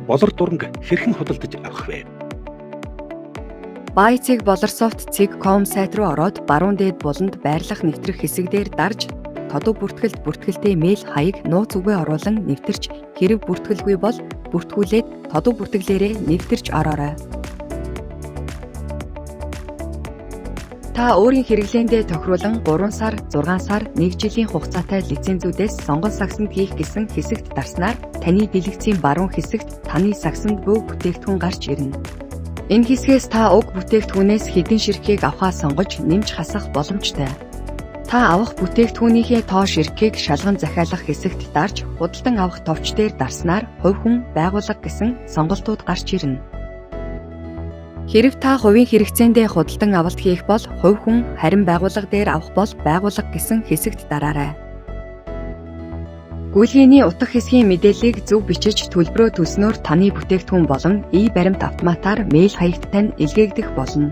болор дуранг хэрхэн худалдаж авах вэ? Buycig-Bolorsoft.com сайт руу ороод баруун дээд буланд байрлах нэвтрэх хэсэгдээр дарж тодуу бүртгэлд бүртгэлтэй мэйл хаяг нууц үгээ оруулан нэвтэрч хэрэг бүртгэлгүй бол бүртгүүлээд тодуу бүртгэлээрээ нэвтэрч ороорой. Та өөрийн хэрэглээндээ тохируулан 3 сар, 6 сар, 1 жилийн хугацаатай лицензүүдээс сонгон сагсанд хийх гэсэн хэсэгт дарснаар таны дэлгэцийн баруун хэсэгт таны сагсанд бүх бүтээгдэхүүн гарч ирнэ. Энэ хэсгээс та уг бүтээгдэхүүнээс хэдэн ширхгийг авахаа сонгож нэмж хасах боломжтой. Та авах бүтээгдэхүүнийхээ тоо ширхгийг шалган захиалах хэсэгт дарж худалдан авах товч дээр дарснаар хувь хүн, байгууллага гэсэн сонголтууд гарч ирнэ. Хэрв та хувийн хэрэгцээндээ худалдан авалт хийх бол хувь хүн, харин байгууллага дээр авах бол байгууллага гэсэн хэсэгт дараарай. Гүйлгээний утга хэсгийн мэдээллийг зөв бичиж төлбөрөө төлснөөр таны бүтээгдэхүүн болон e-баримт автоматар мэйл хаягт тань илгээгдэх болно.